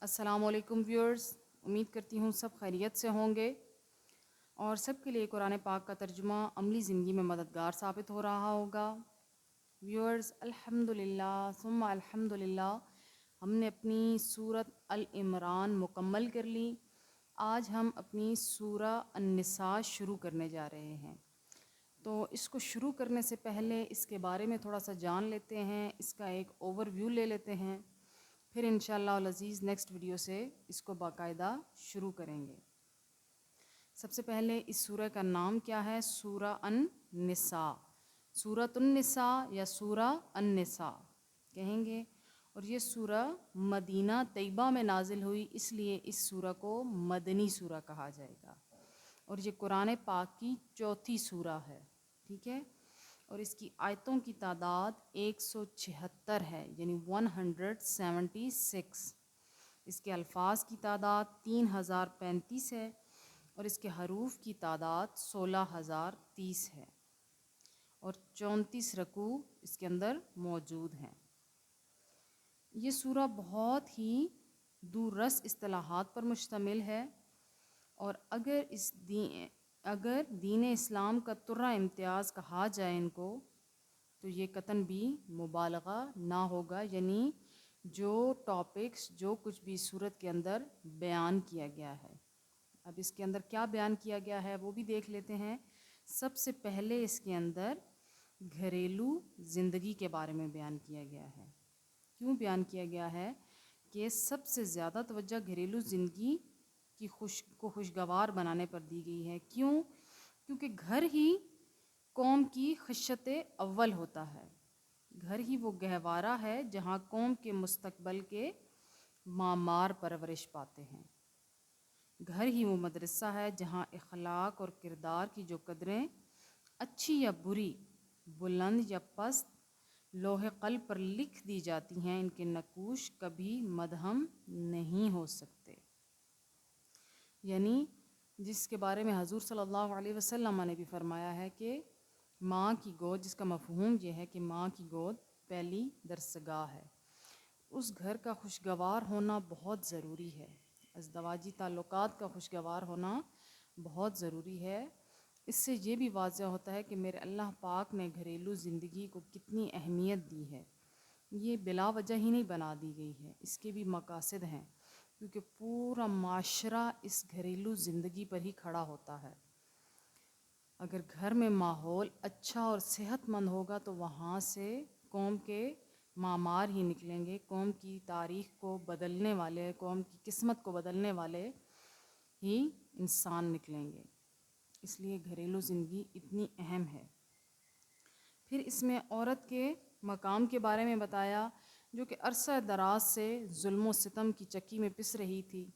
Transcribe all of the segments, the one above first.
السلام علیکم ویورز، امید کرتی ہوں سب خیریت سے ہوں گے اور سب کے لیے قرآن پاک کا ترجمہ عملی زندگی میں مددگار ثابت ہو رہا ہوگا۔ ویورز، الحمدللہ ثم الحمدللہ، ہم نے اپنی سورۃ العمران مکمل کر لی۔ آج ہم اپنی سورہ النساء شروع کرنے جا رہے ہیں، تو اس کو شروع کرنے سے پہلے اس کے بارے میں تھوڑا سا جان لیتے ہیں، اس کا ایک اوور ویو لے لیتے ہیں، پھر انشاءاللہ العزیز نیکسٹ ویڈیو سے اس کو باقاعدہ شروع کریں گے۔ سب سے پہلے اس سورہ کا نام کیا ہے؟ سورہ النساء، سورۃ النساء یا سورہ النساء کہیں گے۔ اور یہ سورہ مدینہ طیبہ میں نازل ہوئی، اس لیے اس سورہ کو مدنی سورہ کہا جائے گا، اور یہ قرآن پاک کی چوتھی سورہ ہے، ٹھیک ہے۔ اور اس کی آیتوں کی تعداد 176 ہے، یعنی 176۔ اس کے الفاظ کی تعداد 3035 ہے، اور اس کے حروف کی تعداد 16030 ہے، اور 34 رکوع اس کے اندر موجود ہیں۔ یہ سورہ بہت ہی دور رس اصطلاحات پر مشتمل ہے، اور اگر دین اسلام کا ترہ امتیاز کہا جائے ان کو، تو یہ قطعاً بھی مبالغہ نہ ہوگا، یعنی جو ٹاپکس جو کچھ بھی صورت کے اندر بیان کیا گیا ہے۔ اب اس کے اندر کیا بیان کیا گیا ہے وہ بھی دیکھ لیتے ہیں۔ سب سے پہلے اس کے اندر گھریلو زندگی کے بارے میں بیان کیا گیا ہے۔ کیوں بیان کیا گیا ہے؟ کہ سب سے زیادہ توجہ گھریلو زندگی کی خوشگوار بنانے پر دی گئی ہے۔ کیوں؟ کیونکہ گھر ہی قوم کی خشت اول ہوتا ہے، گھر ہی وہ گہوارہ ہے جہاں قوم کے مستقبل کے معمار پرورش پاتے ہیں، گھر ہی وہ مدرسہ ہے جہاں اخلاق اور کردار کی جو قدریں اچھی یا بری، بلند یا پست، لوح قلب پر لکھ دی جاتی ہیں، ان کے نقوش کبھی مدھم نہیں ہو سکتے۔ یعنی جس کے بارے میں حضور صلی اللہ علیہ وسلم نے بھی فرمایا ہے کہ ماں کی گود، جس کا مفہوم یہ ہے کہ ماں کی گود پہلی درسگاہ ہے، اس گھر کا خوشگوار ہونا بہت ضروری ہے، ازدواجی تعلقات کا خوشگوار ہونا بہت ضروری ہے۔ اس سے یہ بھی واضح ہوتا ہے کہ میرے اللہ پاک نے گھریلو زندگی کو کتنی اہمیت دی ہے۔ یہ بلا وجہ ہی نہیں بنا دی گئی ہے، اس کے بھی مقاصد ہیں، کیونکہ پورا معاشرہ اس گھریلو زندگی پر ہی کھڑا ہوتا ہے۔ اگر گھر میں ماحول اچھا اور صحت مند ہوگا تو وہاں سے قوم کے معمار ہی نکلیں گے، قوم کی تاریخ کو بدلنے والے، قوم کی قسمت کو بدلنے والے ہی انسان نکلیں گے۔ اس لیے گھریلو زندگی اتنی اہم ہے۔ پھر اس میں عورت کے مقام کے بارے میں بتایا، جو کہ عرصہ دراز سے ظلم و ستم کی چکی میں پس رہی تھی،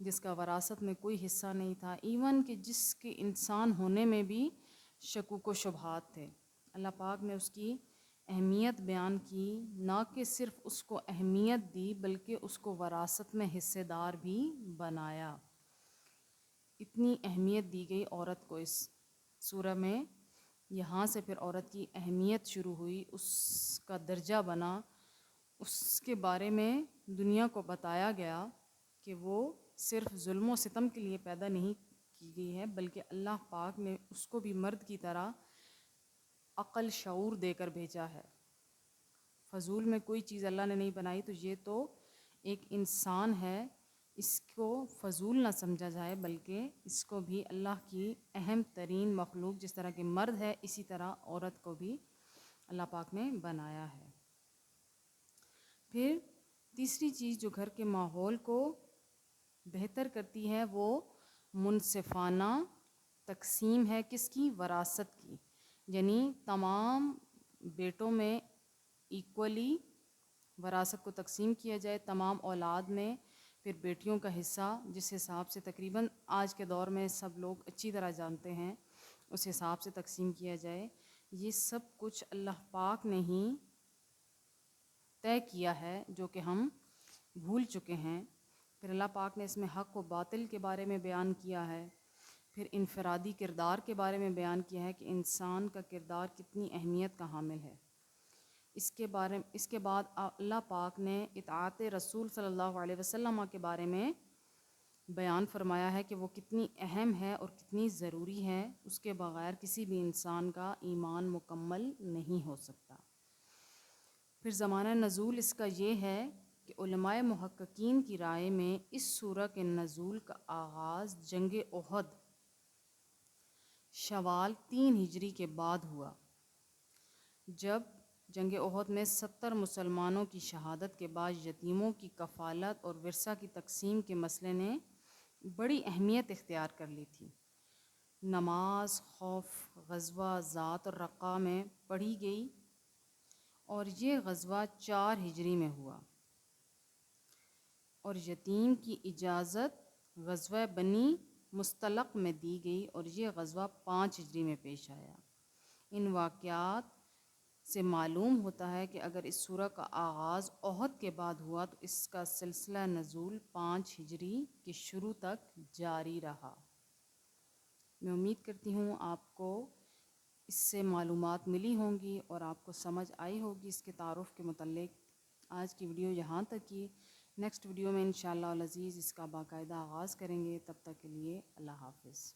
جس کا وراثت میں کوئی حصہ نہیں تھا، ایون کہ جس کے انسان ہونے میں بھی شکوک و شبہات تھے۔ اللہ پاک نے اس کی اہمیت بیان کی، نہ کہ صرف اس کو اہمیت دی بلکہ اس کو وراثت میں حصے دار بھی بنایا۔ اتنی اہمیت دی گئی عورت کو اس سورہ میں۔ یہاں سے پھر عورت کی اہمیت شروع ہوئی، اس کا درجہ بنا، اس کے بارے میں دنیا کو بتایا گیا کہ وہ صرف ظلم و ستم کے لیے پیدا نہیں کی گئی ہے، بلکہ اللہ پاک نے اس کو بھی مرد کی طرح عقل شعور دے کر بھیجا ہے۔ فضول میں کوئی چیز اللہ نے نہیں بنائی، تو یہ تو ایک انسان ہے، اس کو فضول نہ سمجھا جائے، بلکہ اس کو بھی اللہ کی اہم ترین مخلوق، جس طرح کہ مرد ہے اسی طرح عورت کو بھی اللہ پاک نے بنایا ہے۔ پھر تیسری چیز جو گھر کے ماحول کو بہتر کرتی ہے وہ منصفانہ تقسیم ہے، کس کی؟ وراثت کی، یعنی تمام بیٹوں میں ایکولی وراثت کو تقسیم کیا جائے، تمام اولاد میں پھر بیٹیوں کا حصہ، جس حساب سے تقریباً آج کے دور میں سب لوگ اچھی طرح جانتے ہیں، اس حساب سے تقسیم کیا جائے۔ یہ سب کچھ اللہ پاک نے ہی طے کیا ہے، جو کہ ہم بھول چکے ہیں۔ پھر اللہ پاک نے اس میں حق و باطل کے بارے میں بیان کیا ہے، پھر انفرادی کردار کے بارے میں بیان کیا ہے کہ انسان کا کردار کتنی اہمیت کا حامل ہے۔ اس کے بعد اللہ پاک نے اطاعت رسول صلی اللہ علیہ وسلم کے بارے میں بیان فرمایا ہے کہ وہ کتنی اہم ہے اور کتنی ضروری ہے. اس کے بغیر کسی بھی انسان کا ایمان مکمل نہیں ہو سکتا. پھر زمانہ نزول اس کا یہ ہے کہ علماء محققین کی رائے میں اس سورہ کے نزول کا آغاز جنگ احد شوال 3 ہجری کے بعد ہوا، جب جنگ احد میں 70 مسلمانوں کی شہادت کے بعد یتیموں کی کفالت اور ورثہ کی تقسیم کے مسئلے نے بڑی اہمیت اختیار کر لی تھی. نماز خوف غزوہ ذات اور رقہ میں پڑھی گئی اور یہ غزوہ 4 ہجری میں ہوا، اور یتیم کی اجازت غزوہ بنی مستلق میں دی گئی اور یہ غزوہ 5 ہجری میں پیش آیا. ان واقعات سے معلوم ہوتا ہے کہ اگر اس سورہ کا آغاز احد کے بعد ہوا تو اس کا سلسلہ نزول 5 ہجری کے شروع تک جاری رہا. میں امید کرتی ہوں آپ کو اس سے معلومات ملی ہوں گی اور آپ کو سمجھ آئی ہوگی اس کے تعارف کے متعلق. آج کی ویڈیو یہاں تک ہی. نیکسٹ ویڈیو میں انشاءاللہ العزیز اس کا باقاعدہ آغاز کریں گے. تب تک کے لیے اللہ حافظ.